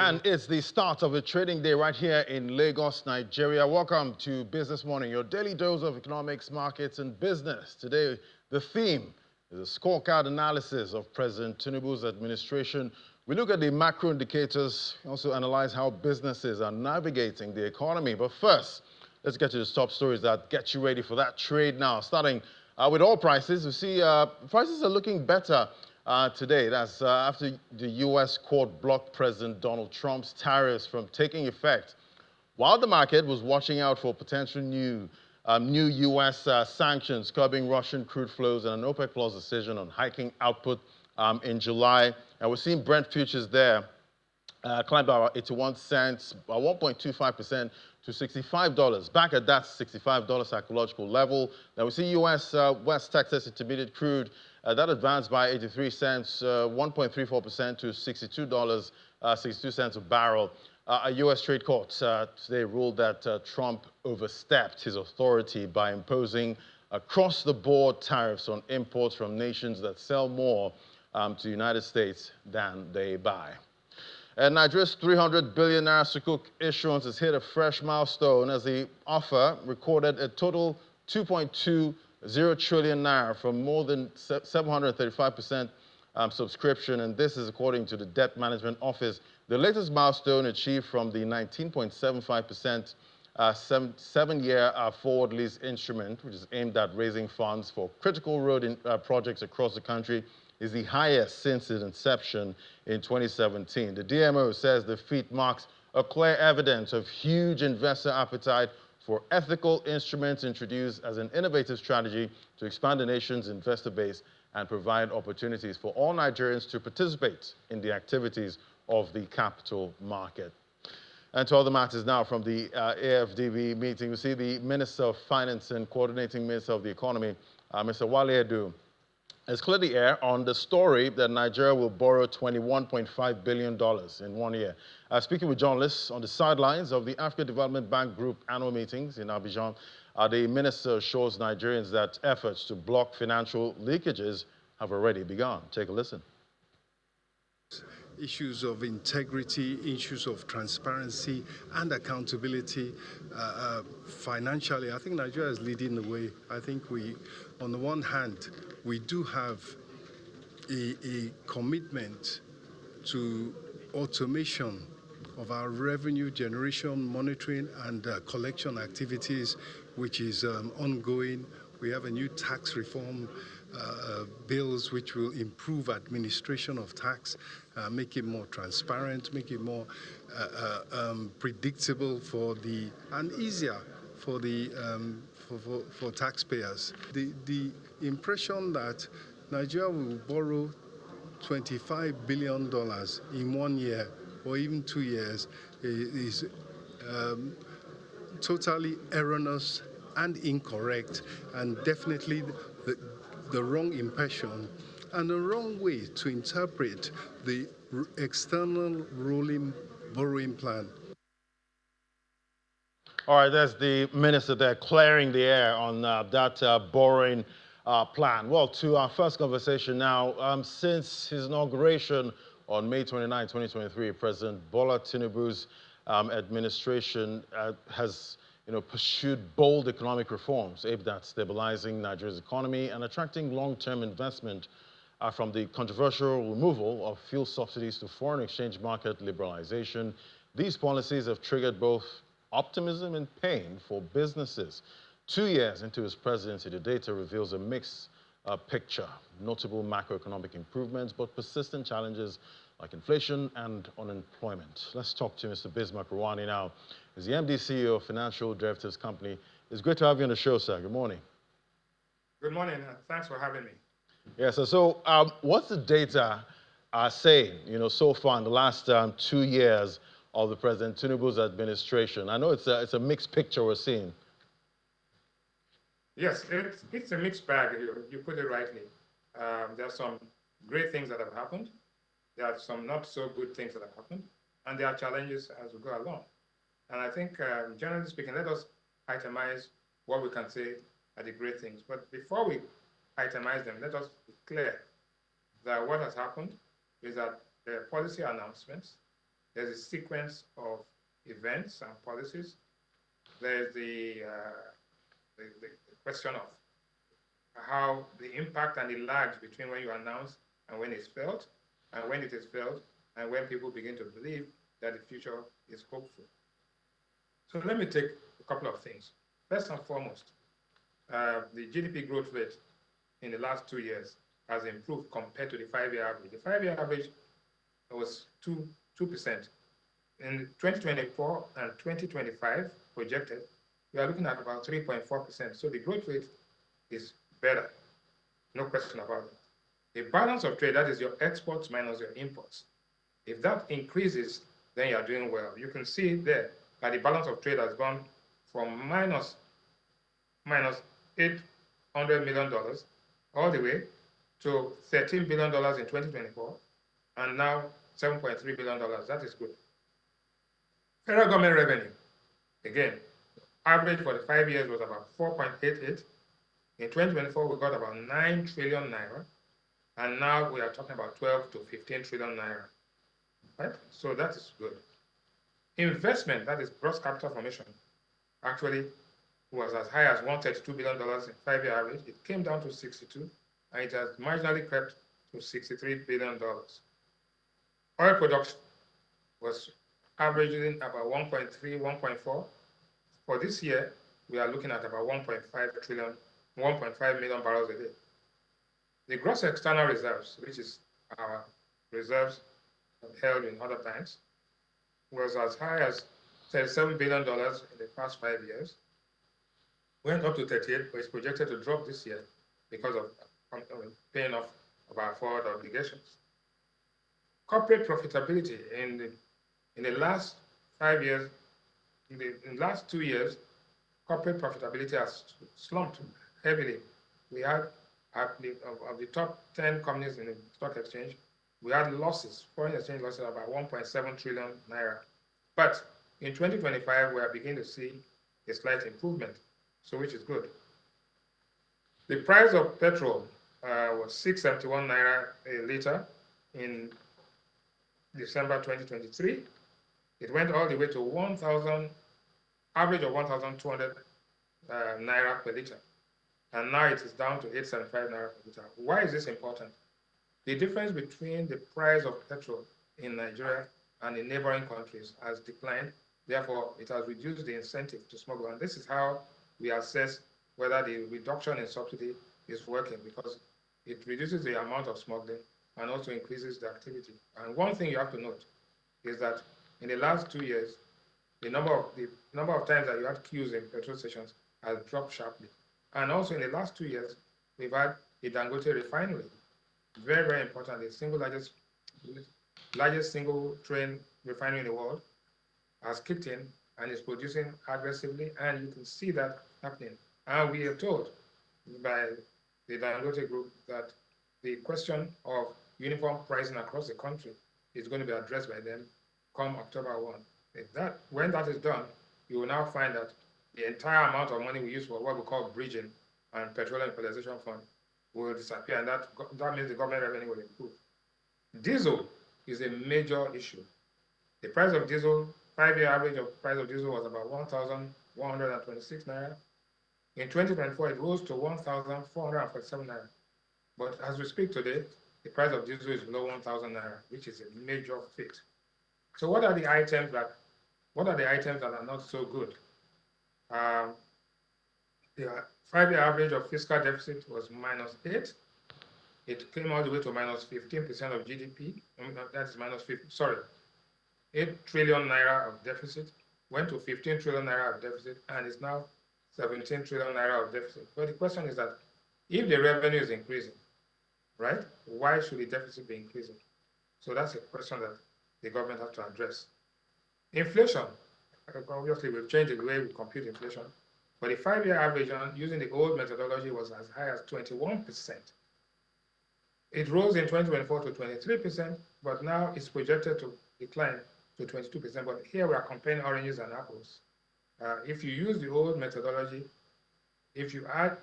And it's the start of a trading day right here in Lagos, Nigeria. Welcome to Business Morning, your daily dose of economics, markets, and business. Today, the theme is a scorecard analysis of President Tinubu's administration. We look at the macro indicators, also analyze how businesses are navigating the economy. But first, let's get to the top stories that get you ready for that trade now. Starting with oil prices, we see prices are looking better today. That's after the U.S. court blocked President Donald Trump's tariffs from taking effect. While the market was watching out for potential new U.S. Sanctions curbing Russian crude flows and an OPEC Plus decision on hiking output in July. And we're seeing Brent futures there climbed by about 81 cents, by 1.25% to $65. Back at that $65 psychological level. Now we see U.S. West Texas Intermediate crude that advanced by 83 cents, 1.34% to $62, 62 cents a barrel. A U.S. trade court today ruled that Trump overstepped his authority by imposing across-the-board tariffs on imports from nations that sell more to the United States than they buy. And Nigeria's 300 billion naira sukuk issuance has hit a fresh milestone as the offer recorded a total 2.20 trillion naira from more than 735% subscription, and this is according to the Debt Management Office. The latest milestone achieved from the 19.75% seven-year forward lease instrument, which is aimed at raising funds for critical road projects across the country, is the highest since its inception in 2017. The DMO says the feat marks a clear evidence of huge investor appetite for ethical instruments introduced as an innovative strategy to expand the nation's investor base and provide opportunities for all Nigerians to participate in the activities of the capital market. And to other matters now from the AFDB meeting, we see the Minister of Finance and Coordinating Minister of the Economy, Mr. Wale Edu, has cleared the air on the story that Nigeria will borrow $21.5 billion in 1 year. Speaking with journalists on the sidelines of the African Development Bank Group annual meetings in Abidjan, the minister assures Nigerians that efforts to block financial leakages have already begun. Take a listen. Issues of integrity, issues of transparency and accountability financially. I think Nigeria is leading the way. I think we, on the one hand, we do have a commitment to automation of our revenue generation, monitoring and collection activities, which is ongoing. We have a new tax reform bills which will improve administration of tax, make it more transparent, make it more predictable and easier for for taxpayers. The impression that Nigeria will borrow $25 billion in 1 year or even 2 years is totally erroneous and incorrect, and definitely the wrong impression and the wrong way to interpret the external rolling borrowing plan. All right, there's the minister there clearing the air on that borrowing plan. Well, to our first conversation now, since his inauguration on May 29, 2023, President Bola Tinubu's administration has pursued bold economic reforms aimed at stabilizing Nigeria's economy and attracting long-term investment from the controversial removal of fuel subsidies to foreign exchange market liberalization. These policies have triggered both optimism and pain for businesses. 2 years into his presidency, the data reveals a mixed picture. Notable macroeconomic improvements, but persistent challenges like inflation and unemployment. Let's talk to Mr. Bismarck Rwani now. He's the MD CEO of Financial Derivatives Company. It's great to have you on the show, sir. Good morning. Good morning. Thanks for having me. Yes, so what's the data saying, so far in the last 2 years of the President Tinubu's administration? I know it's a mixed picture we're seeing. Yes, it's a mixed bag. You put it rightly. There are some great things that have happened. There are some not so good things that have happened. And there are challenges as we go along. And I think, generally speaking, let us itemize what we can say are the great things. But before we itemize them, let us be clear that what has happened is that the policy announcements there's a sequence of events and policies. There's the question of how the impact and the lag between when you announce and when it's felt, and when it is felt, and when people begin to believe that the future is hopeful. So let me take a couple of things. First and foremost, the GDP growth rate in the last 2 years has improved compared to the 5-year average. The 5-year average was 2%. In 2024 and 2025 projected, we are looking at about 3.4%. So the growth rate is better, no question about it. The balance of trade, that is your exports minus your imports, if that increases, then you are doing well. You can see there that the balance of trade has gone from minus $800 million all the way to $13 billion in 2024, and now $7.3 billion. That is good. Federal government revenue, again, average for the 5 years was about 4.88. In 2024, we got about 9 trillion naira, and now we are talking about 12 to 15 trillion naira. Right? So that is good. Investment, that is gross capital formation, actually was as high as $132 billion in 5-year average. It came down to 62, and it has marginally crept to $63 billion. Oil production was averaging about 1.3, 1.4. For this year, we are looking at about 1.5 million barrels a day. The gross external reserves, which is our reserves held in other banks, was as high as $37 billion in the past 5 years, went up to 38, but it's projected to drop this year because of paying off of our forward obligations. Corporate profitability in the last 5 years, in the last 2 years, corporate profitability has slumped heavily. We had, of the top 10 companies in the stock exchange, we had losses, foreign exchange losses of about 1.7 trillion naira. But in 2025, we are beginning to see a slight improvement, so which is good. The price of petrol was 671 naira a liter in December 2023. It went all the way to 1,000, average of 1,200 naira per liter. And now it is down to 875 naira per liter. Why is this important? The difference between the price of petrol in Nigeria and in neighboring countries has declined. Therefore, it has reduced the incentive to smuggle. And this is how we assess whether the reduction in subsidy is working, because it reduces the amount of smuggling and also increases the activity. And one thing you have to note is that in the last 2 years, the number of times that you had queues in petrol stations has dropped sharply. And also in the last 2 years, we've had a Dangote refinery, very, very important, the single largest single train refinery in the world, has kicked in and is producing aggressively, and you can see that happening. And we are told by the Dangote group that the question of uniform pricing across the country is going to be addressed by them come October 1. When that is done, you will now find that the entire amount of money we use for what we call bridging and petroleum equalization fund will disappear, and that means the government revenue will improve. Diesel is a major issue. The price of diesel, 5-year average of price of diesel was about 1,126 naira. In 2024, it rose to 1,447 naira. But as we speak today, the price of diesel is below 1,000 naira, which is a major feat. So what are the items that are not so good? The 5-year average of fiscal deficit was -8. It came all the way to -15% of GDP. That's -50. 8 trillion naira of deficit went to 15 trillion naira of deficit, and is now 17 trillion naira of deficit. But the question is that if the revenue is increasing, right, why should the deficit be increasing? So that's a question that the government has to address. Inflation, obviously we've changed the way we compute inflation, but the 5-year average using the old methodology was as high as 21%. It rose in 2024 to 23%, but now it's projected to decline to 22%. But here we are comparing oranges and apples. If you use the old methodology, if you add,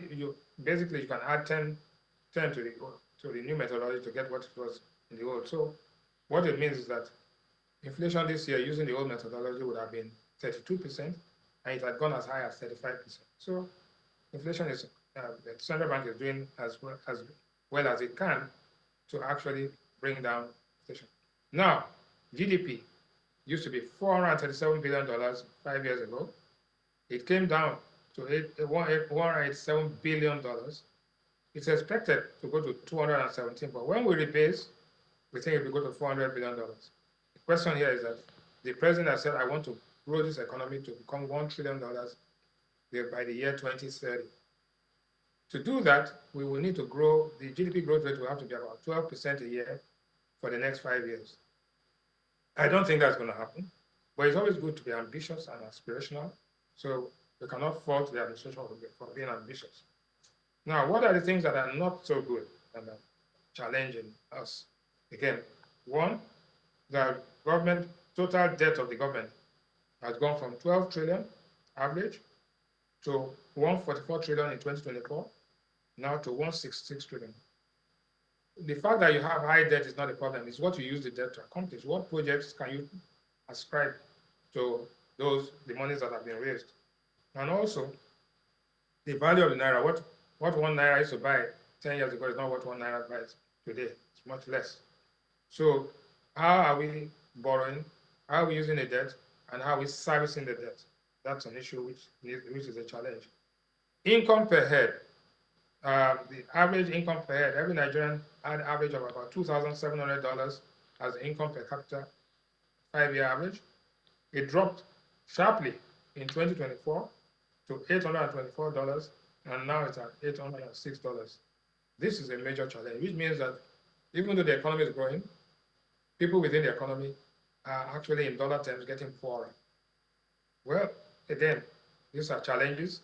basically you can add 10 to the new methodology to get what it was in the old. So what it means is that Inflation this year, using the old methodology, would have been 32%, and it had gone as high as 35%. So inflation is, the central bank is doing as well as it can to actually bring down inflation. Now, GDP used to be $437 billion 5 years ago. It came down to $187 billion. It's expected to go to 217, but when we rebase, we think it will go to $400 billion. The question here is that the president has said, I want to grow this economy to become $1 trillion by the year 2030. To do that, we will need to grow, the GDP growth rate will have to be about 12% a year for the next 5 years. I don't think that's going to happen, but it's always good to be ambitious and aspirational. So we cannot fault the administration for being ambitious. Now, what are the things that are not so good and are challenging us? Again, one, the government, total debt of the government has gone from 12 trillion average to 144 trillion in 2024, now to 166 trillion. The fact that you have high debt is not a problem. It's what you use the debt to accomplish. What projects can you ascribe to the monies that have been raised? And also, the value of the naira, what 1 naira used to buy 10 years ago is not what 1 naira buys today. It's much less. So how are we borrowing? How are we using the debt? And how are we servicing the debt? That's an issue which is a challenge. Income per head. The average income per head, every Nigerian had an average of about $2,700 as income per capita, 5-year average. It dropped sharply in 2024 to $824, and now it's at $806. This is a major challenge, which means that even though the economy is growing, people within the economy are actually in dollar terms getting poorer. Well, again, these are challenges.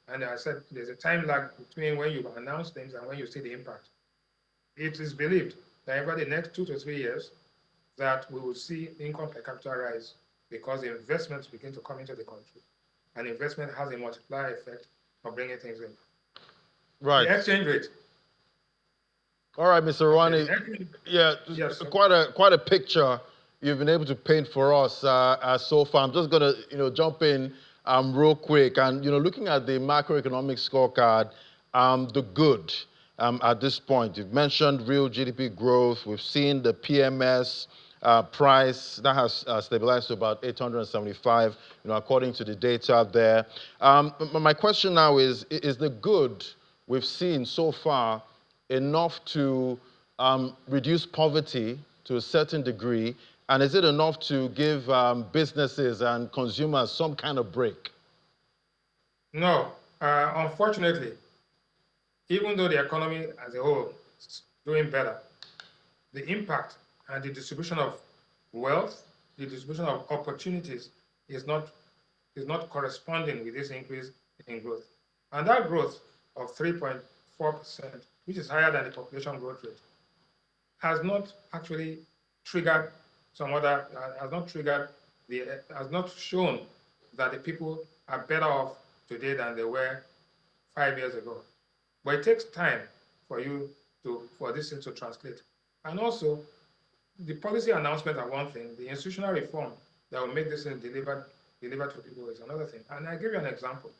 And I said there's a time lag between when you announce things and when you see the impact. It is believed that over the next 2 to 3 years that we will see income per capita rise because the investments begin to come into the country. And investment has a multiplier effect of bringing things in. Right. The exchange rate. All right, Mr. Ronnie. Yeah, yes, quite a picture you've been able to paint for us so far. I'm just going to jump in real quick, and looking at the macroeconomic scorecard, the good at this point. You've mentioned real GDP growth. We've seen the PMS price that has stabilized to about 875, according to the data there. My question now is the good we've seen so far enough to reduce poverty to a certain degree? And is it enough to give businesses and consumers some kind of break? No. Unfortunately, even though the economy as a whole is doing better, the impact and the distribution of wealth, the distribution of opportunities is not corresponding with this increase in growth. And that growth of 3.4%, which is higher than the population growth rate, has not actually triggered has not shown that the people are better off today than they were 5 years ago. But it takes time for this thing to translate. And also, the policy announcement are one thing, the institutional reform that will make this thing delivered to people is another thing. And I'll give you an example.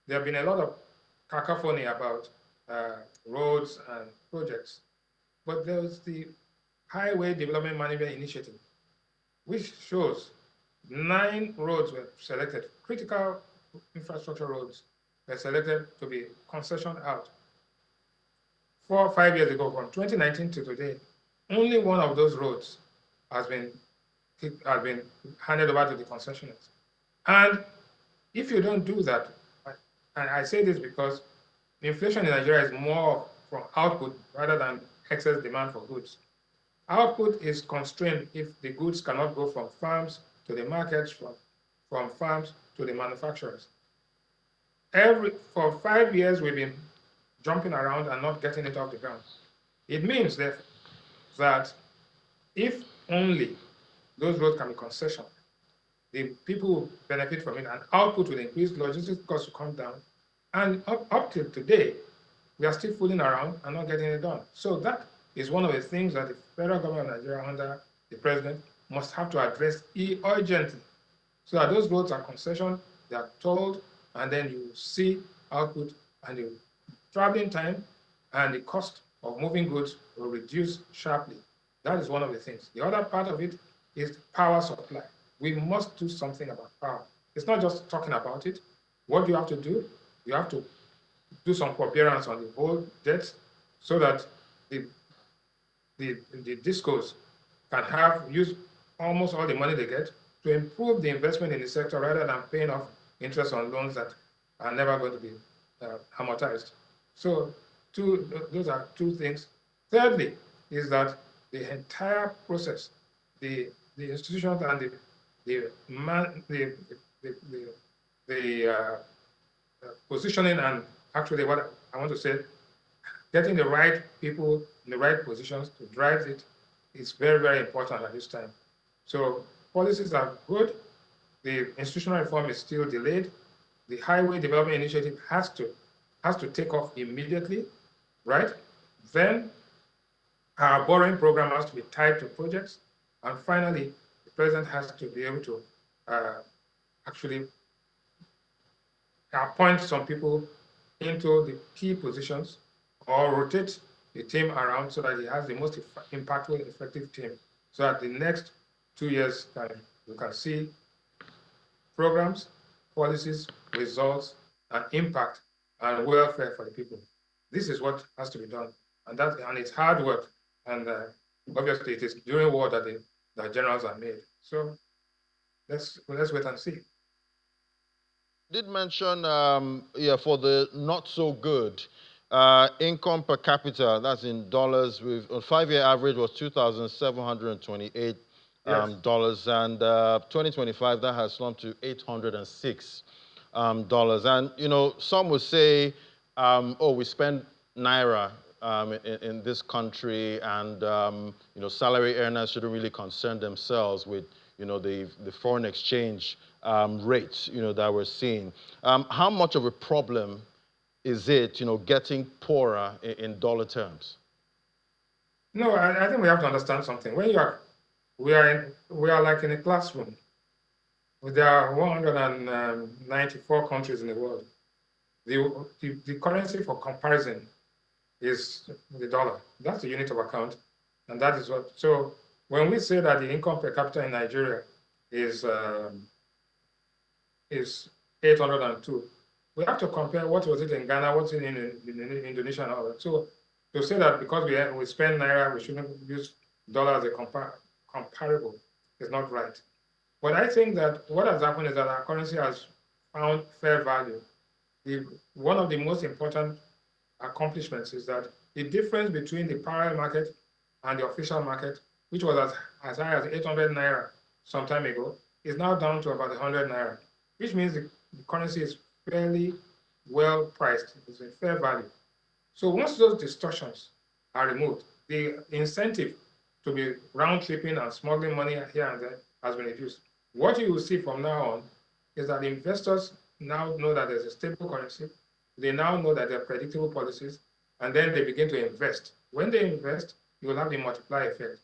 There have been a lot of cacophony about roads and projects, but there's the Highway Development Management Initiative, which shows 9 roads were selected, critical infrastructure roads were selected to be concessioned out. 4 or 5 years ago, from 2019 to today, only one of those roads has been handed over to the concessionaires. And if you don't do that, and I say this because inflation in Nigeria is more from output rather than excess demand for goods. Output is constrained if the goods cannot go from farms to the markets, from farms to the manufacturers. For 5 years, we've been jumping around and not getting it off the ground. It means therefore that if only those roads can be concessioned, the people will benefit from it and output will increase, logistics costs will come down. And up till today, we are still fooling around and not getting it done. So that is one of the things that the federal government of Nigeria under the president must have to address urgently. So that those roads are concession, they are tolled, and then you see output and the traveling time and the cost of moving goods will reduce sharply. That is one of the things. The other part of it is power supply. We must do something about power. It's not just talking about it. What do you have to do? You have to do some forbearance on the whole debt so that the, the discos can use almost all the money they get to improve the investment in the sector rather than paying off interest on loans that are never going to be amortized. So those are two things. Thirdly, is that the entire process, the institutions and the positioning and actually what I want to say, getting the right people in the right positions to drive it is very, very important at this time. So policies are good. The institutional reform is still delayed. The highway development initiative has to take off immediately, right? Then our borrowing program has to be tied to projects. And finally, the president has to be able to actually appoint some people into the key positions or rotate the team around so that he has the most impactful, effective team. So that the next 2 years time, we can see programs, policies, results, and impact and welfare for the people. This is what has to be done. And it's hard work. And obviously it is during war that the generals are made. So let's wait and see. Did mention, yeah, for the not so good, income per capita, that's in dollars, with a 5-year average was $2,728, Yes. and 2025 that has slumped to $806. And some would say, oh, we spend naira in this country, and salary earners shouldn't really concern themselves with the foreign exchange rates that we're seeing. How much of a problem is it getting poorer in dollar terms? No, I think we have to understand something. When we are like in a classroom. There are 194 countries in the world. The currency for comparison is the dollar. That's the unit of account, and that is what. So when we say that the income per capita in Nigeria is 802, we have to compare what was it in Ghana, what's it in Indonesia, and all that. So to say that because we spend naira, we shouldn't use dollar as a comparable is not right. But I think that what has happened is that our currency has found fair value. One of the most important accomplishments is that the difference between the parallel market and the official market, which was as high as 800 naira some time ago, is now down to about 100 naira, which means the currency is fairly well priced. It's a fair value. So once those distortions are removed, the incentive to be round tripping and smuggling money here and there has been reduced. What you will see from now on is that investors now know that there's a stable currency. They now know that there are predictable policies, and then they begin to invest. When they invest, you will have the multiplier effect.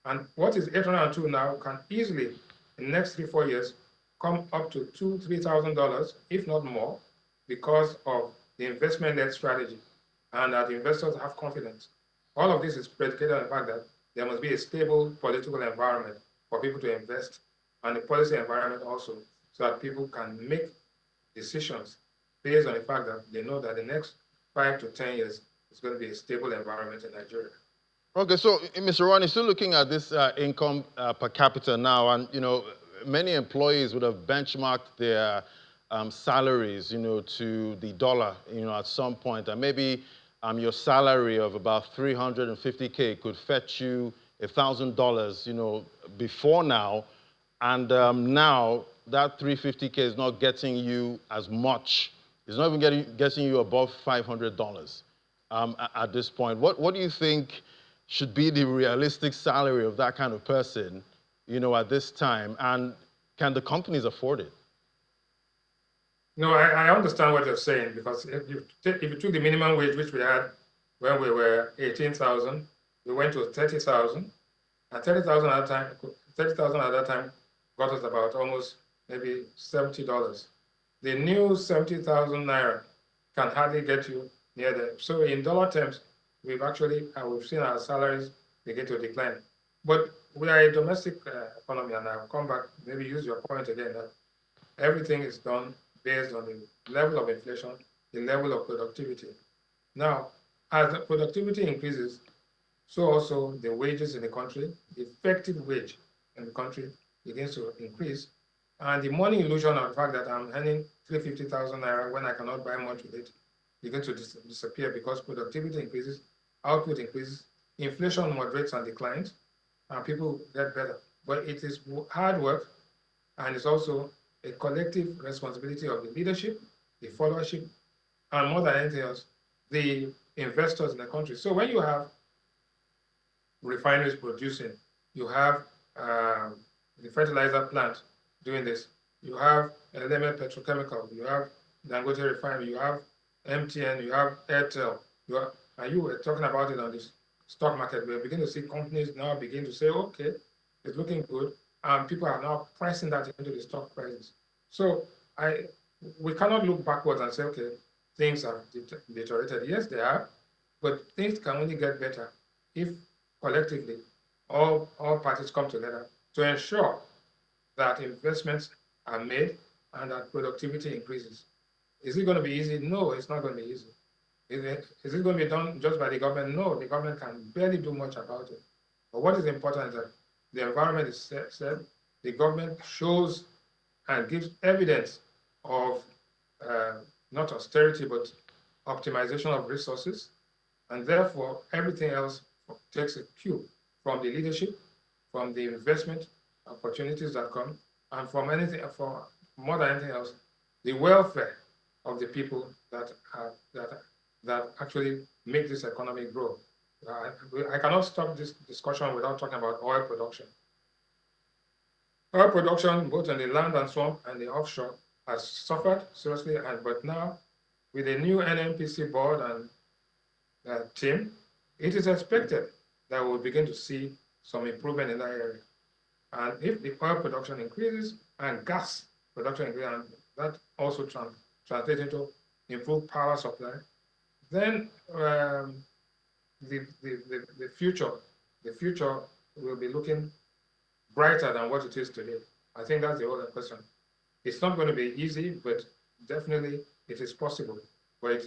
And what is 802 now can easily, in the next 3-4 years, come up to $2,000-3,000, if not more, because of the investment-led strategy, and that investors have confidence. All of this is predicated on the fact that there must be a stable political environment for people to invest, and a policy environment also, so that people can make decisions based on the fact that they know that the next 5 to 10 years is going to be a stable environment in Nigeria. Okay, so Mr. Ronnie, still looking at this income per capita now, and many employees would have benchmarked their salaries, to the dollar, at some point, and maybe your salary of about 350K could fetch you $1,000, before now, and now that 350K is not getting you as much. It's not even getting you above $500 at this point. What do you think should be the realistic salary of that kind of person, at this time? And can the companies afford it? No, I understand what you're saying, because if you took the minimum wage, which we had when we were 18,000, we went to 30,000. At 30,000 at that time, 30,000 at that time got us about almost maybe $70. The new 70,000 naira can hardly get you near there. So in dollar terms, we've seen our salaries begin to decline. But we are a domestic economy, and I'll come back, maybe use your point again, that everything is done based on the level of inflation, the level of productivity. Now, as the productivity increases, so also the wages in the country, the effective wage in the country begins to increase. And the money illusion of the fact that I'm earning 350,000 naira when I cannot buy much with it begins to disappear, because productivity increases, output increases, inflation moderates and declines, and people get better. But it is hard work, and it's also a collective responsibility of the leadership, the followership, and more than anything else, the investors in the country. So when you have refineries producing, you have the fertilizer plant doing this, you have Element Petrochemical, you have Dangote Refinery, you have MTN, you have Airtel, and you were talking about it on this stock market. We're beginning to see companies now begin to say, okay, it's looking good, and people are now pricing that into the stock prices. So we cannot look backwards and say, okay, things have deteriorated. Yes, they are, but things can only get better if collectively all parties come together to ensure that investments are made and that productivity increases. Is it going to be easy? No, it's not going to be easy. Is it going to be done just by the government? No, the government can barely do much about it. But what is important is that the environment is set, the government shows and gives evidence of not austerity, but optimization of resources. And therefore, everything else takes a cue from the leadership, from the investment opportunities that come, and from more than anything else, the welfare of the people that actually make this economy grow. I cannot stop this discussion without talking about oil production. Oil production, both on the land and swamp and the offshore, has suffered seriously, but now with a new NNPC board and team, it is expected that we'll begin to see some improvement in that area. And if the oil production increases and gas production increases, and that also translates into improved power supply, then the future will be looking brighter than what it is today. I think that's the other question. It's not going to be easy, but definitely it is possible. But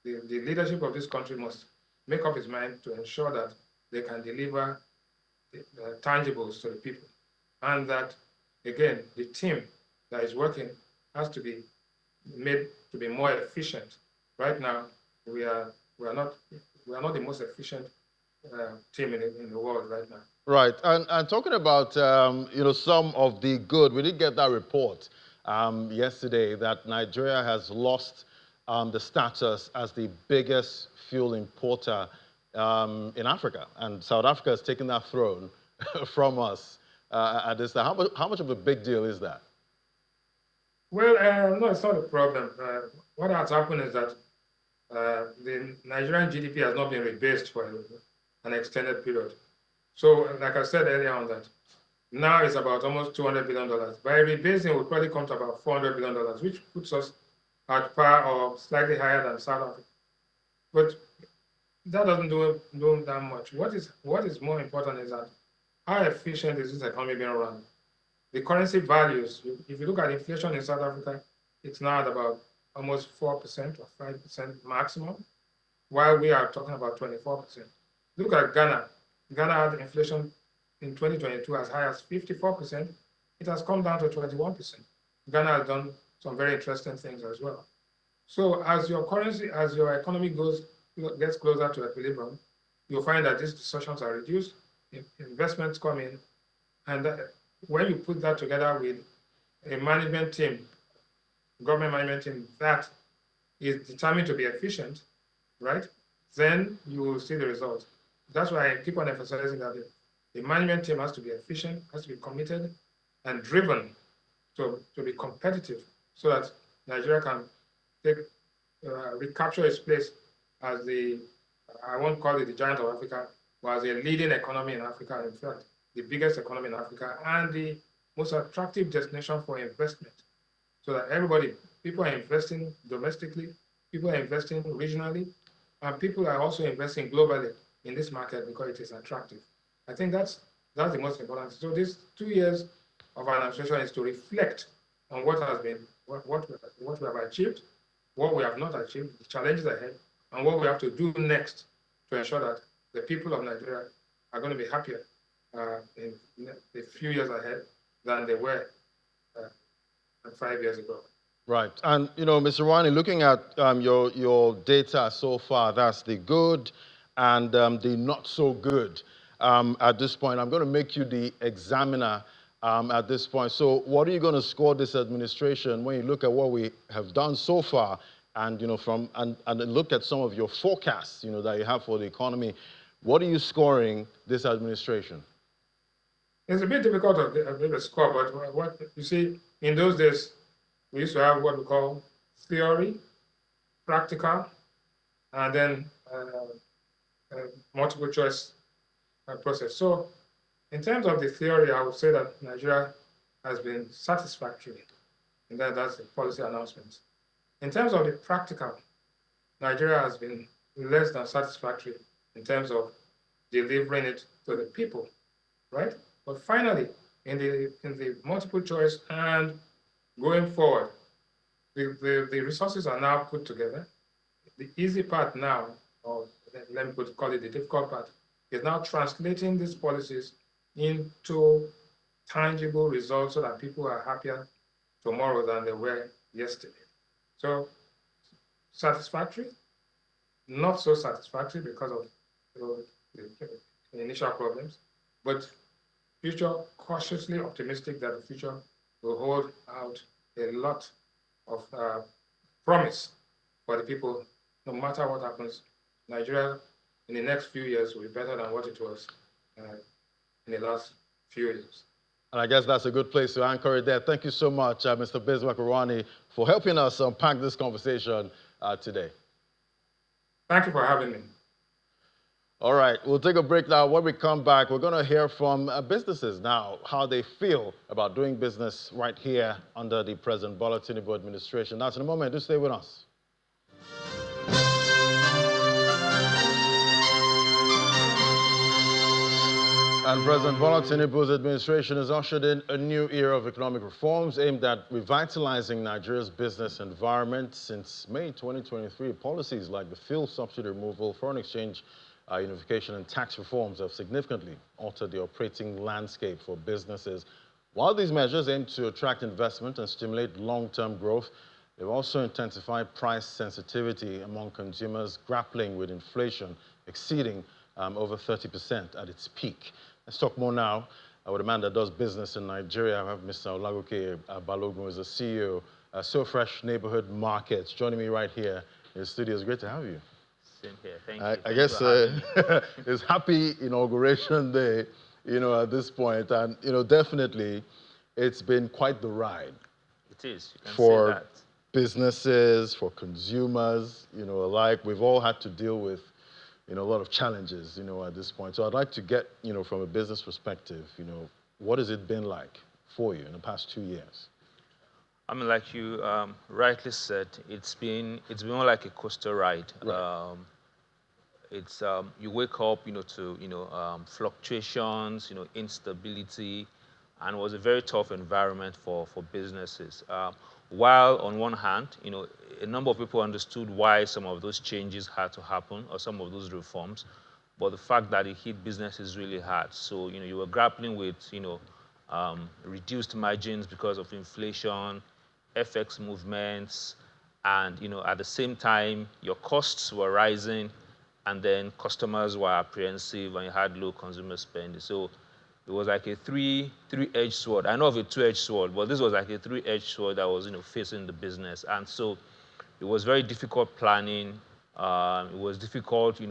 the leadership of this country must make up its mind to ensure that they can deliver tangibles to the people, and that, again, the team that is working has to be made to be more efficient. Right now, we are not the most efficient team in the world right now. Right, and talking about some of the good, we did get that report yesterday that Nigeria has lost the status as the biggest fuel importer in Africa, and South Africa has taken that throne from us at this time. How much of a big deal is that? Well, no, it's not a problem. What has happened is that the Nigerian GDP has not been rebased for an extended period. So, like I said earlier on, that now it's about almost $200 billion. By rebasing, we'll probably come to about $400 billion, which puts us at par or slightly higher than South Africa. But that doesn't do that much. What is more important is that how efficient is this economy being run? The currency values, if you look at inflation in South Africa, it's now at about almost 4% or 5% maximum, while we are talking about 24%. Look at Ghana. Ghana had inflation in 2022 as high as 54%. It has come down to 21%. Ghana has done some very interesting things as well. So as your economy gets closer to equilibrium, you'll find that these distortions are reduced, investments come in, and when you put that together with a management team, government management team that is determined to be efficient, right, then you will see the results. That's why I keep on emphasizing that the management team has to be efficient, has to be committed and driven to be competitive, so that Nigeria can recapture its place as I won't call it the giant of Africa, but as a leading economy in Africa. In fact, the biggest economy in Africa and the most attractive destination for investment. So that people are investing domestically, people are investing regionally, and people are also investing globally in this market because it is attractive. I think that's the most important. So these 2 years of our administration is to reflect on what has been, what we have achieved, what we have not achieved, the challenges ahead, and what we have to do next to ensure that the people of Nigeria are going to be happier in the few years ahead than they were 5 years ago. Right. And, Mr. Wani, looking at your data so far, that's the good and the not so good at this point. I'm going to make you the examiner at this point. So what are you going to score this administration when you look at what we have done so far and, and look at some of your forecasts, that you have for the economy? What are you scoring this administration? It's a bit difficult to score, but what you see, in those days, we used to have what we call theory, practical, and then multiple choice process. So in terms of the theory, I would say that Nigeria has been satisfactory, and that's the policy announcement. In terms of the practical, Nigeria has been less than satisfactory in terms of delivering it to the people, right? But finally, in the multiple choice and going forward, the resources are now put together. The easy part now, or let me call it the difficult part, is now translating these policies into tangible results so that people are happier tomorrow than they were yesterday. So satisfactory, not so satisfactory because of the initial problems, but future cautiously optimistic that the future will hold out a lot of promise for the people. No matter what happens, Nigeria in the next few years will be better than what it was in the last few years. And I guess that's a good place to anchor it there. Thank you so much, Mr. Bismarck Orani, for helping us unpack this conversation today. Thank you for having me. All right, we'll take a break now. When we come back, we're going to hear from businesses now, how they feel about doing business right here under the President Bola Tinubu administration. That's in a moment. Do stay with us. And President Bola Tinubu's administration has ushered in a new era of economic reforms aimed at revitalizing Nigeria's business environment. Since May 2023, policies like the fuel subsidy removal, foreign exchange unification, and tax reforms have significantly altered the operating landscape for businesses. While these measures aim to attract investment and stimulate long-term growth, they've also intensified price sensitivity among consumers grappling with inflation exceeding over 30% at its peak. Let's talk more now with a man that does business in Nigeria. I have Mr. Olagoke Balogun, who is the CEO of So Fresh Neighborhood Markets, joining me right here in the studio. It's great to have you. Same here. Thank you. I guess it's happy inauguration day, at this point, and definitely, it's been quite the ride. It is. You can for say that. Businesses, for consumers, alike. We've all had to deal with a lot of challenges, at this point. So I'd like to get, from a business perspective, what has it been like for you in the past 2 years? I mean, like you rightly said, it's been more like a coaster ride. Right. You wake up, to fluctuations, instability, and it was a very tough environment for businesses. While on one hand, a number of people understood why some of those changes had to happen or some of those reforms, but the fact that it hit businesses really hard. So, you were grappling with, reduced margins because of inflation, FX movements, and, at the same time, your costs were rising, and then customers were apprehensive and you had low consumer spending. So it was like a three-edged sword. I know of a two-edged sword, but this was like a three-edged sword that was, facing the business. And so it was very difficult planning. It was difficult,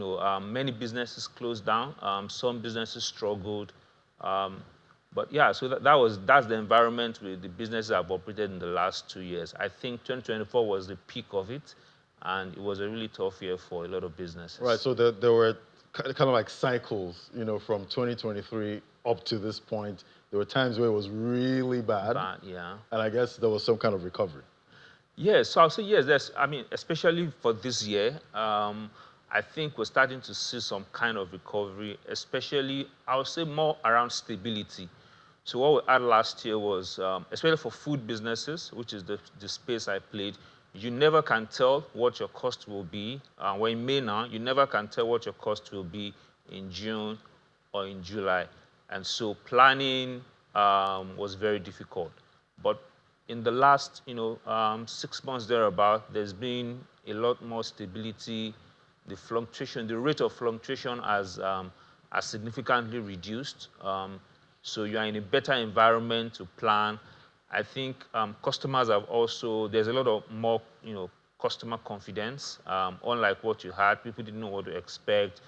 many businesses closed down. Some businesses struggled. But yeah, so that's the environment where the businesses have operated in the last 2 years. I think 2024 was the peak of it, and it was a really tough year for a lot of businesses. Right, so there were kind of like cycles, from 2023 up to this point. There were times where it was really bad. Yeah. And I guess there was some kind of recovery. Yes, so I'll say yes. I mean, especially for this year, I think we're starting to see some kind of recovery, especially, I would say, more around stability. So what we had last year was, especially for food businesses, which is the space I played, you never can tell what your cost will be. We're in May now, you never can tell what your cost will be in June or in July. And so planning was very difficult. But in the last, 6 months thereabout, there's been a lot more stability. The rate of fluctuation has significantly reduced. So you are in a better environment to plan. I think customers have also, there's a lot of more, customer confidence. Unlike what you had, people didn't know what to expect.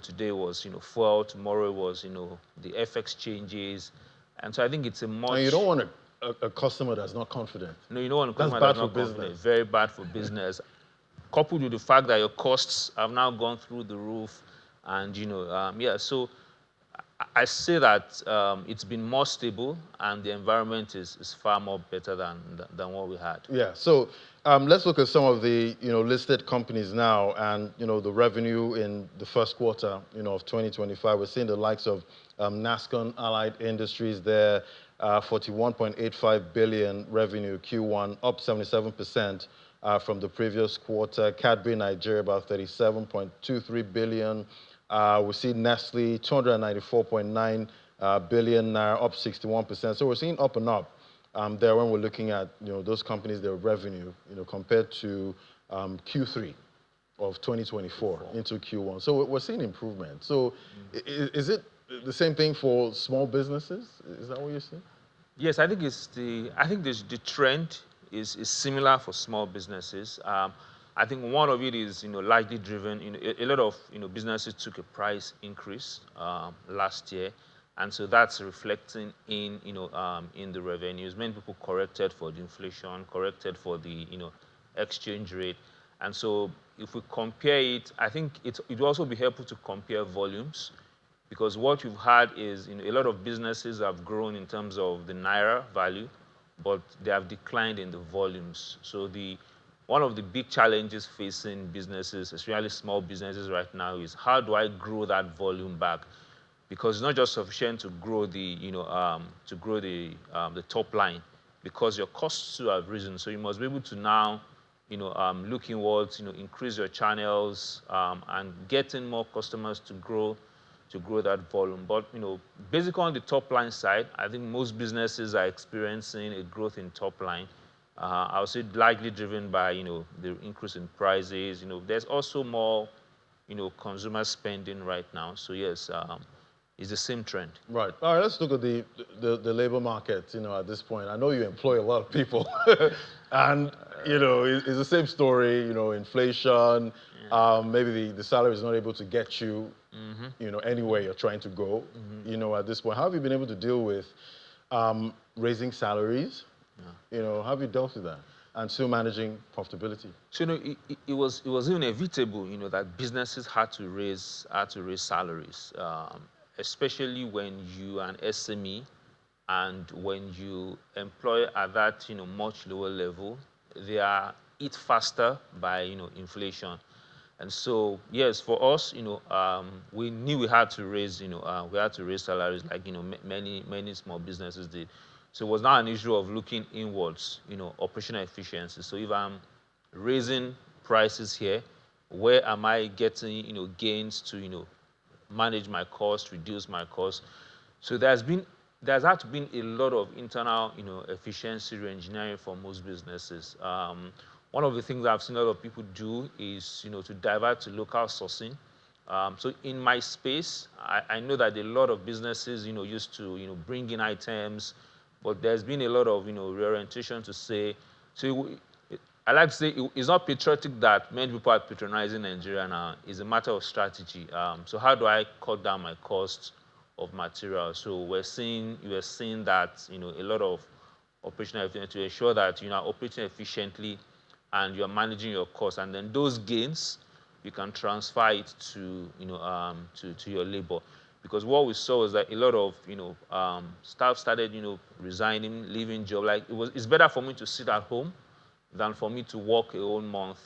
Today was, fuel, tomorrow was, the FX changes. And so I think it's a much... And you don't want a customer that's not confident. No, you don't want a customer that's that's bad not for confident. business. Very bad for business. Coupled with the fact that your costs have now gone through the roof. And, so I say that it's been more stable and the environment is far more better than what we had. Yeah, so let's look at some of the listed companies now, and the revenue in the first quarter of 2025. We're seeing the likes of Nascon Allied Industries there, 41.85 billion revenue Q1, up 77% from the previous quarter. Cadbury Nigeria about 37.23 billion. We see Nestle 294.9 billion naira, up 61%. So we're seeing up and up there when we're looking at those companies, their revenue compared to Q3 of 2024 into Q1. So we're seeing improvement. So is it the same thing for small businesses? Is that what you're saying? Yes, I think the trend is similar for small businesses. I think one of it is largely driven. A lot of businesses took a price increase last year, and so that's reflecting in in the revenues. Many people corrected for the inflation, corrected for the exchange rate, and so if we compare it, I think it will also be helpful to compare volumes, because what you've had is a lot of businesses have grown in terms of the naira value, but they have declined in the volumes. So one of the big challenges facing businesses, especially small businesses right now, is how do I grow that volume back? Because it's not just sufficient to grow the top line, because your costs too have risen. So you must be able to now look inwards, increase your channels and getting more customers to grow that volume. But basically on the top line side, I think most businesses are experiencing a growth in top line. I would say largely driven by the increase in prices. There's also more consumer spending right now. So yes, it's the same trend. Right. All right. Let's look at the labor market. At this point, I know you employ a lot of people, and it's the same story. Inflation. Maybe the salary is not able to get you anywhere you're trying to go. At this point, how have you been able to deal with raising salaries? How have you dealt with that and still managing profitability? So it was inevitable, that businesses had to raise salaries, especially when you are an SME and when you employ at that much lower level. They are eat faster by inflation. And so, yes, for us, we knew we had to raise salaries, like many small businesses did. So it was not an issue of looking inwards, operational efficiency. So if I'm raising prices here, where am I getting gains to manage my costs, reduce my costs? So there's had to be a lot of internal efficiency reengineering for most businesses. One of the things I've seen a lot of people do is to divert to local sourcing. So in my space, I know that a lot of businesses used to bring in items, but there's been a lot of reorientation to say. So I like to say it's not patriotic that many people are patronizing Nigeria now. It's a matter of strategy. So how do I cut down my costs of material? So we're seeing that a lot of operational efficiency to ensure that you are operating efficiently and you're managing your costs, and then those gains you can transfer it to your labor. because what we saw is that a lot of staff started resigning, leaving job. Like it's better for me to sit at home than for me to work a whole month,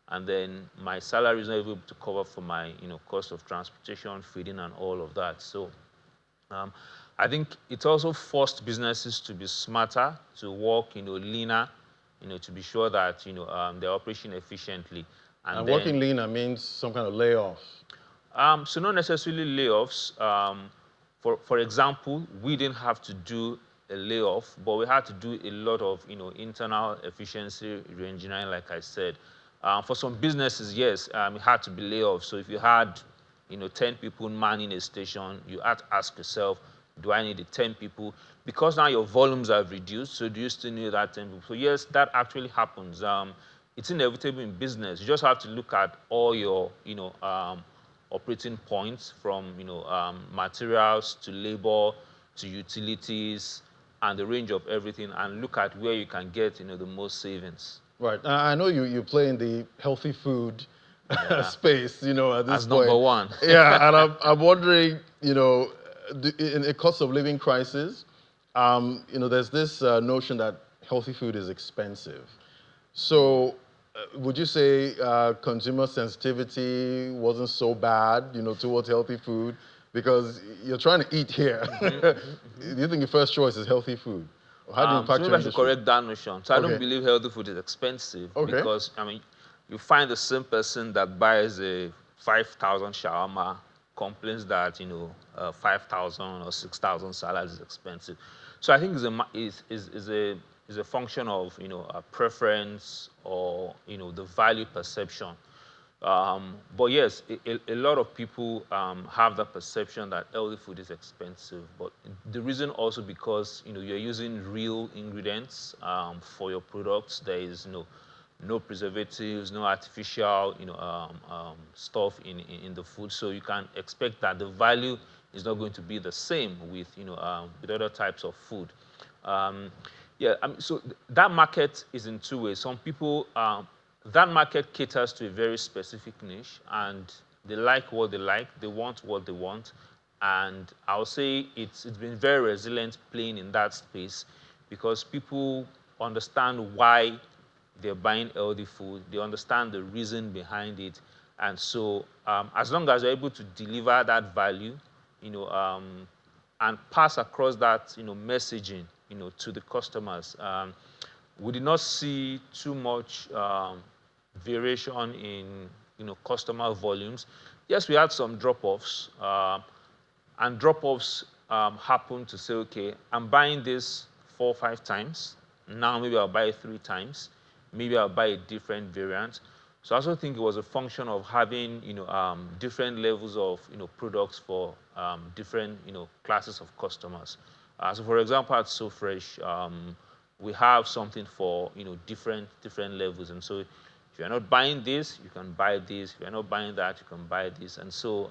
and then my salary is not able to cover for my cost of transportation, feeding, and all of that. So I think it also forced businesses to be smarter, to work leaner, to be sure that they're operating efficiently. And working leaner means some kind of layoffs. So not necessarily layoffs. For example, we didn't have to do a layoff, but we had to do a lot of internal efficiency reengineering, like I said. For some businesses, yes, it had to be layoffs. So if you had 10 people manning a station, you had to ask yourself, do I need the 10 people? Because now your volumes have reduced, so do you still need that 10 people? So yes, that actually happens. It's inevitable in business. You just have to look at all your operating points, from materials to labor to utilities and the range of everything, and look at where you can get the most savings. Right. I know you play in the healthy food space, at this As point. number one. Yeah, and I'm wondering, in a cost of living crisis, there's this notion that healthy food is expensive. So would you say consumer sensitivity wasn't so bad, towards healthy food? Because you're trying to eat here. Do you think your first choice is healthy food? Or how do you impact so your maybe I should industry? correct that notion. So I don't believe healthy food is expensive, because you find the same person that buys a 5,000 shawarma complains that 5,000 or 6,000 salad is expensive. So I think it's a function of a preference, or the value perception. But yes, a lot of people have that perception that healthy food is expensive. But the reason also because you're using real ingredients for your products. There is no preservatives, no artificial stuff in the food. So you can expect that the value is not going to be the same with with other types of food. So that market is in two ways. Some people, that market caters to a very specific niche, and they like what they like, they want what they want, and I'll say it's been very resilient playing in that space, because people understand why they're buying healthy food, they understand the reason behind it, and so as long as you're able to deliver that value, and pass across that messaging to the customers, we did not see too much variation in customer volumes. Yes, we had some drop-offs, and drop-offs happen to say, okay, I'm buying this 4 or 5 times. Now maybe I'll buy it 3 times. Maybe I'll buy a different variant. So I also think it was a function of having different levels of products for different classes of customers. So for example, at SoFresh, we have something for different levels, and so if you're not buying this, you can buy this. If you're not buying that, you can buy this. And so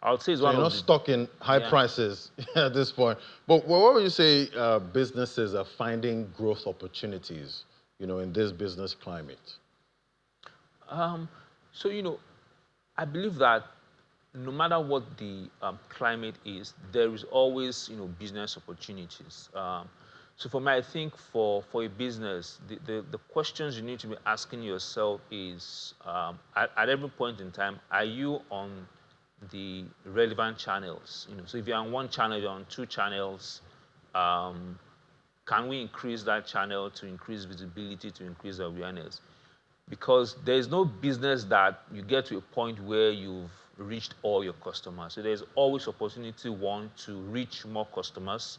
I would say it's one of the... You're not stuck in high prices at this point. But what would you say businesses are finding growth opportunities, in this business climate? So I believe that no matter what the climate is, there is always business opportunities. So for me, I think for a business, the questions you need to be asking yourself is, at every point in time, are you on the relevant channels? So if you're on one channel, you're on 2 channels, can we increase that channel to increase visibility, to increase awareness? Because there's no business that you get to a point where you've reached all your customers. So there's always opportunity, one, to reach more customers.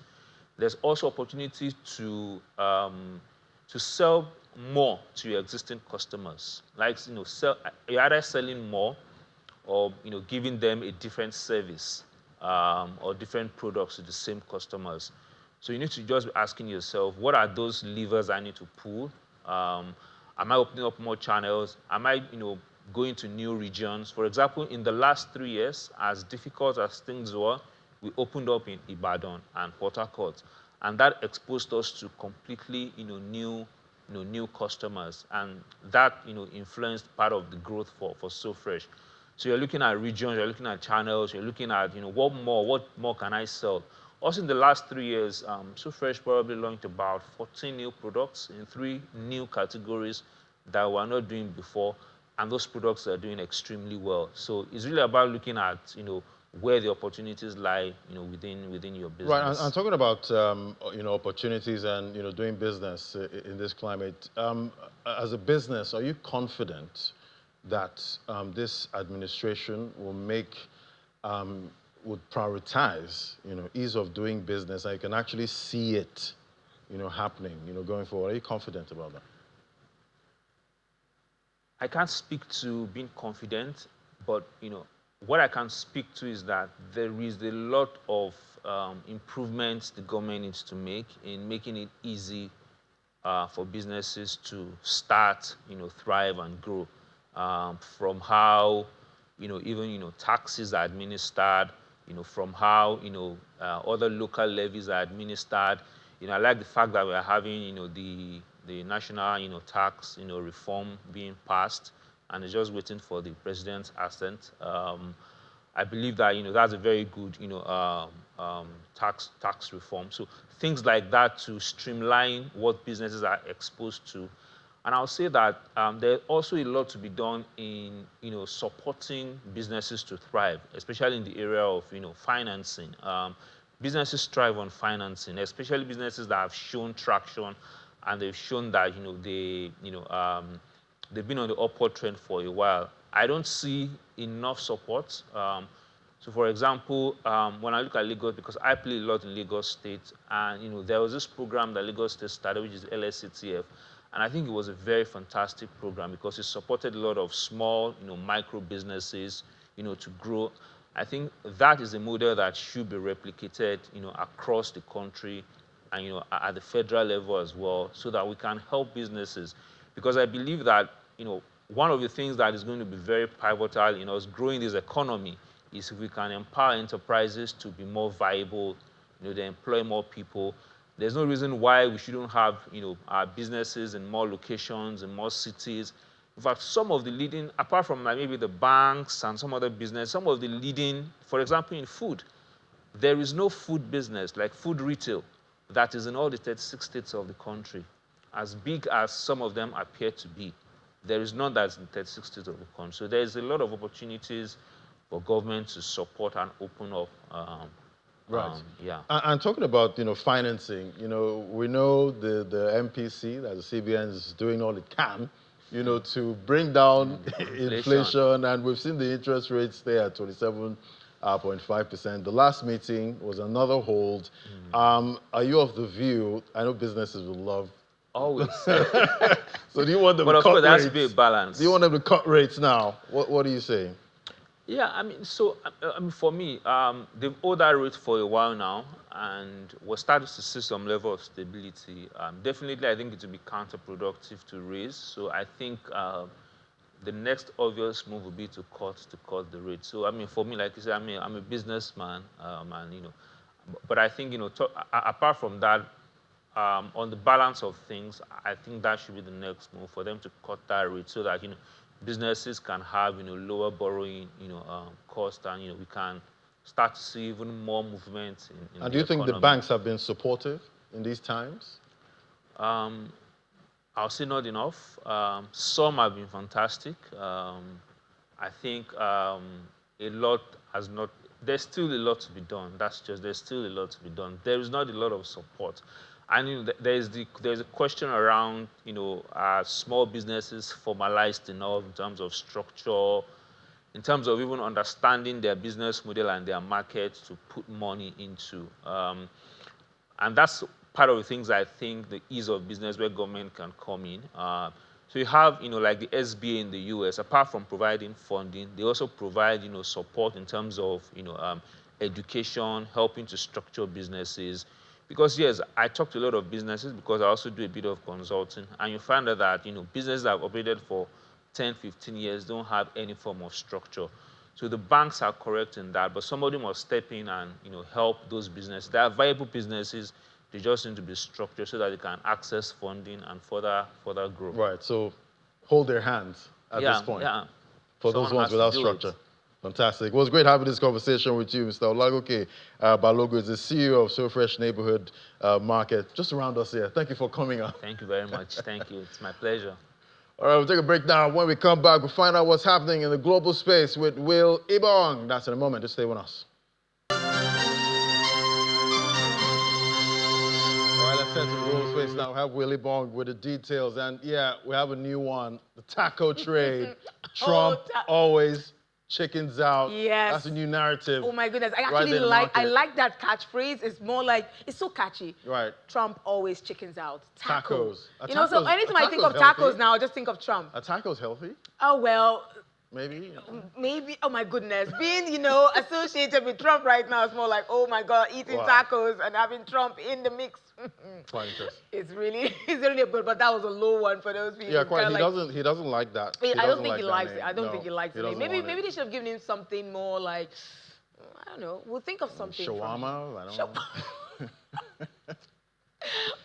There's also opportunity to sell more to your existing customers. Like, you're either selling more, or giving them a different service or different products to the same customers. So you need to just be asking yourself, what are those levers I need to pull? Am I opening up more channels? Am I, going to new regions? For example, in the last 3 years, as difficult as things were, we opened up in Ibadan and Port Harcourt, and that exposed us to completely, new customers, and that, influenced part of the growth for SoFresh. So you're looking at regions, you're looking at channels, you're looking at, what more can I sell? Also in the last 3 years, So Fresh probably launched about 14 new products in 3 new categories that we're not doing before, and those products are doing extremely well. So it's really about looking at, where the opportunities lie, within your business. Right, and talking about opportunities and doing business in this climate, as a business, are you confident that this administration would prioritize ease of doing business, and you can actually see it happening going forward? Are you confident about that? I can't speak to being confident, but what I can speak to is that there is a lot of improvements the government needs to make in making it easy for businesses to start, thrive and grow. From how, even taxes are administered, from how other local levies are administered. I like the fact that we are having, the national, tax, reform being passed, and it's just waiting for the president's assent. I believe that that's a very good tax reform. So things like that to streamline what businesses are exposed to. And I'll say that there's also a lot to be done in supporting businesses to thrive, especially in the area of financing. Businesses thrive on financing, especially businesses that have shown traction and they've shown that they've been on the upward trend for a while. I don't see enough support. So, for example, when I look at Lagos, because I play a lot in Lagos State, and there was this program that Lagos State started, which is LSCTF, and I think it was a very fantastic program because it supported a lot of small, micro businesses, to grow. I think that is a model that should be replicated, across the country, and at the federal level as well, so that we can help businesses. Because I believe that one of the things that is going to be very pivotal in us growing this economy is if we can empower enterprises to be more viable, they employ more people. There's no reason why we shouldn't have our businesses in more locations, in more cities. In fact, some of the leading, apart from maybe the banks and some other business, some of the leading, for example, in food, there is no food business like food retail that is in all the 36 states of the country. As big as some of them appear to be, there is none that's in 36 states of the country. So there's a lot of opportunities for government to support and open up. Right. Yeah. And talking about financing, we know the MPC, that the CBN is doing all it can, to bring down inflation, and we've seen the interest rates stay at 27.5%. The last meeting was another hold. Are you of the view? I know businesses will love. Always. So do you want them but to of cut course, there has rates? to be a balance. Do you want them to cut rates now? What are you saying? Yeah, for me, they've owed that rate for a while now, and we're starting to see some level of stability. Definitely, I think it will be counterproductive to raise. So I think the next obvious move would be to cut the rate. So for me, like you said, I'm a businessman, but I think apart from that, on the balance of things, I think that should be the next move for them to cut that rate so that businesses can have lower borrowing cost, and we can start to see even more movement in And do you think the banks have been supportive in these times? I'll say not enough. Some have been fantastic. I think a lot has not. There's still a lot to be done. There's still a lot to be done. There is not a lot of support. And there's a question around, are small businesses formalized enough in terms of structure, in terms of even understanding their business model and their market to put money into. And that's part of the things I think the ease of business where government can come in. So you have, like the SBA in the US, apart from providing funding, they also provide, support in terms of, education, helping to structure businesses. Because yes, I talk to a lot of businesses because I also do a bit of consulting, and you find out that businesses that have operated for 10, 15 years don't have any form of structure. So the banks are correct in that, but somebody must step in and help those businesses. They are viable businesses. They just need to be structured so that they can access funding and further grow. Right. So hold their hands at this point. Yeah. For those ones without structure. Fantastic. Well, it was great having this conversation with you, Mr. Olagoke Balogo is the CEO of So Fresh Neighborhood Market, just around us here. Thank you for coming on. Thank you very much. Thank you. It's my pleasure. All right, we'll take a break now. When we come back, we'll find out what's happening in the global space with Will Ibong. That's in a moment. Just stay with us. All right, let's head to the global space now. We have Will Ibong with the details. And yeah, we have a new one, the taco trade. Trump always chickens out. Yes. That's a new narrative. Oh my goodness. I actually like that catchphrase. It's more like, it's so catchy. Right. Trump always chickens out. Tacos. You know, so anytime I think of tacos now, I just think of Trump. A taco's healthy? Oh, well. Maybe. Maybe. Oh my goodness. Being, you know, associated with Trump right now is more like, oh my God, eating tacos and having Trump in the mix. Quite interesting. It's really good, but that was a low one for those people. Yeah, quite. He doesn't like that. I don't think he likes it. I don't think he likes it. Maybe they should have given him something more like, I don't know. We'll think of something. Shawarma? I don't know.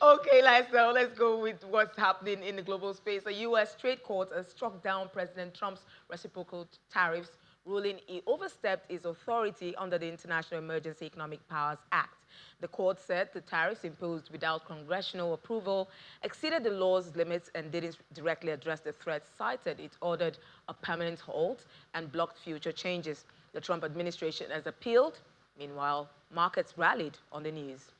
Okay, let's go with what's happening in the global space. A U.S. trade court has struck down President Trump's reciprocal tariffs, ruling he overstepped his authority under the International Emergency Economic Powers Act. The court said the tariffs imposed without congressional approval exceeded the law's limits and didn't directly address the threat cited. It ordered a permanent halt and blocked future changes. The Trump administration has appealed. Meanwhile, markets rallied on the news.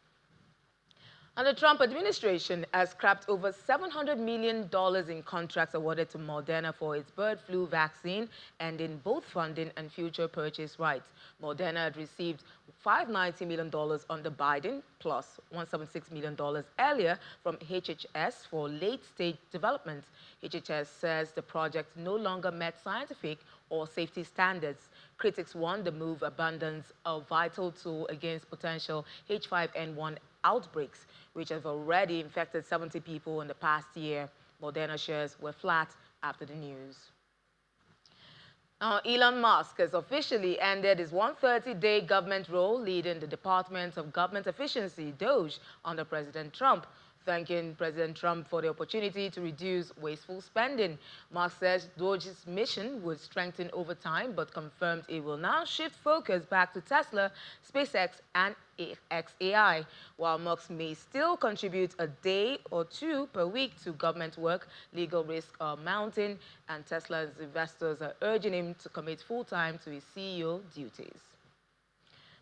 And the Trump administration has scrapped over $700 million in contracts awarded to Moderna for its bird flu vaccine, ending both funding and future purchase rights. Moderna had received $590 million under Biden, plus $176 million earlier from HHS for late-stage development. HHS says the project no longer met scientific or safety standards. Critics warn the move abandons a vital tool against potential H5N1 outbreaks, which have already infected 70 people in the past year. Moderna shares were flat after the news. Now, Elon Musk has officially ended his 130-day government role leading the Department of Government Efficiency, DOGE, under President Trump, thanking President Trump for the opportunity to reduce wasteful spending. Musk says DOGE's mission would strengthen over time, but confirmed it will now shift focus back to Tesla, SpaceX, and XAI. While Musk may still contribute a day or two per week to government work, legal risks are mounting, and Tesla's investors are urging him to commit full-time to his CEO duties.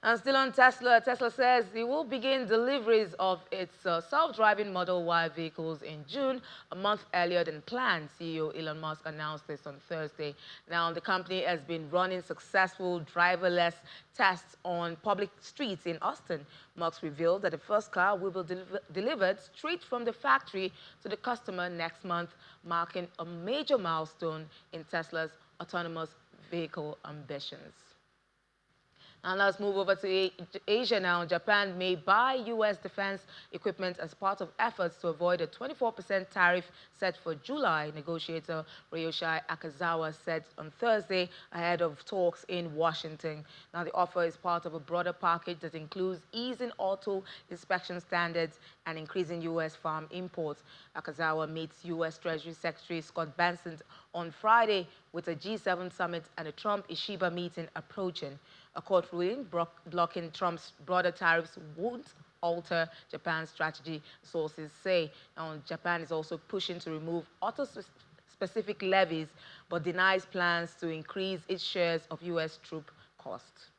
And still on Tesla, Tesla says it will begin deliveries of its self-driving Model Y vehicles in June, a month earlier than planned. CEO Elon Musk announced this on Thursday. Now, the company has been running successful driverless tests on public streets in Austin. Musk revealed that the first car will be delivered straight from the factory to the customer next month, marking a major milestone in Tesla's autonomous vehicle ambitions. And let's move over to Asia now. Japan may buy U.S. defense equipment as part of efforts to avoid a 24% tariff set for July, negotiator Ryoshi Akazawa said on Thursday ahead of talks in Washington. Now, the offer is part of a broader package that includes easing auto inspection standards and increasing U.S. farm imports. Akazawa meets U.S. Treasury Secretary Scott Bessent on Friday with a G7 summit and a Trump-Ishiba meeting approaching. A court ruling blocking Trump's broader tariffs won't alter Japan's strategy, sources say. Now, Japan is also pushing to remove auto-specific levies, but denies plans to increase its shares of U.S. troop costs.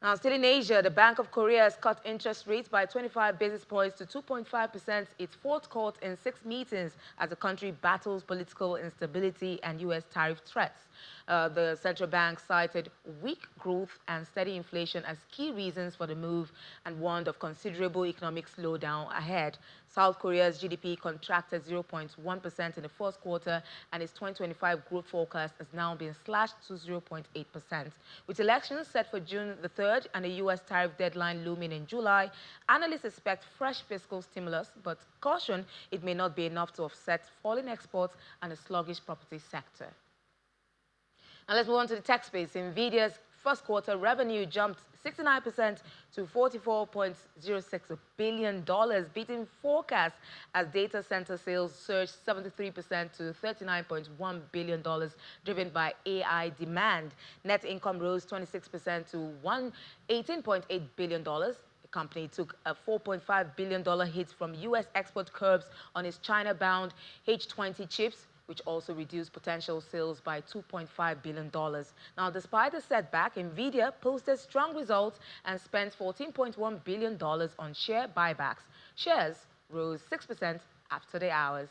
Now, still in Asia, the Bank of Korea has cut interest rates by 25 basis points to 2.5%, its fourth cut in 6 meetings as the country battles political instability and U.S. tariff threats. The central bank cited weak growth and steady inflation as key reasons for the move and warned of considerable economic slowdown ahead. South Korea's GDP contracted 0.1% in the first quarter, and its 2025 growth forecast has now been slashed to 0.8%. With elections set for June the 3rd and a U.S. tariff deadline looming in July, analysts expect fresh fiscal stimulus, but caution it may not be enough to offset falling exports and a sluggish property sector. Now let's move on to the tech space. NVIDIA's first quarter revenue jumped 69% to $44.06 billion, beating forecasts as data center sales surged 73% to $39.1 billion, driven by AI demand. Net income rose 26% to $18.8 billion. The company took a $4.5 billion hit from U.S. export curbs on its China-bound H20 chips, which also reduced potential sales by $2.5 billion. Now, despite the setback, NVIDIA posted strong results and spent $14.1 billion on share buybacks. Shares rose 6% after the hours.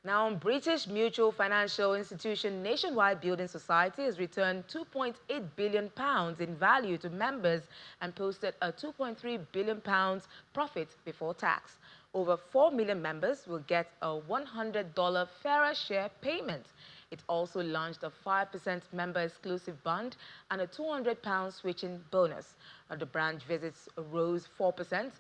Now, British mutual financial institution Nationwide Building Society has returned £2.8 billion in value to members and posted a £2.3 billion profit before tax. Over 4 million members will get a $100 fairer share payment. It also launched a 5% member-exclusive bond and a £200 switching bonus. The branch visits rose 4%,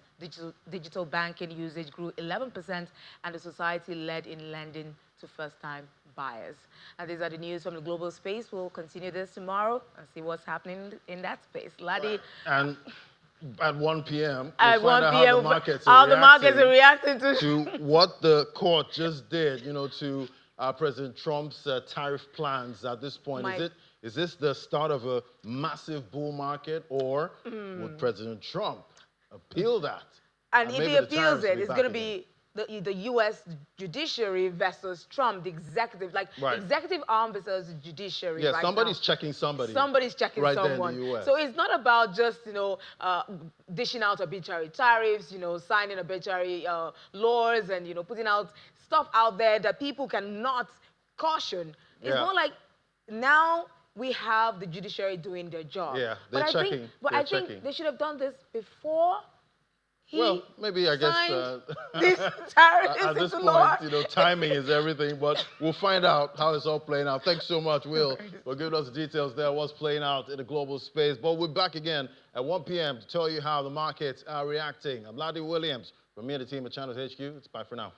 digital banking usage grew 11%, and the society led in lending to first-time buyers. And these are the news from the global space. We'll continue this tomorrow and see what's happening in that space. Ladi. And at 1 p.m., at we'll 1 find out p.m. how the markets are reacting to what the court just did, you know, to President Trump's tariff plans at this point. Is this the start of a massive bull market, or would President Trump appeal that? And if he appeals it, it's going to be the U.S. judiciary versus Trump, the executive, like executive arm versus the judiciary. Yeah, somebody's checking somebody. Somebody's checking someone. There in the US. So it's not about just, you know, dishing out arbitrary tariffs, you know, signing arbitrary laws and, you know, putting out stuff out there that people cannot caution. It's more like now we have the judiciary doing their job. Yeah, they're checking. I think they should have done this before. Well, maybe I guess at this point, you know, timing is everything, but we'll find out how it's all playing out. Thanks so much, Will, for giving us the details there, what's playing out in the global space. But we're back again at 1 p.m. to tell you how the markets are reacting. I'm Ladi Williams from me and the team at Channels HQ. It's bye for now.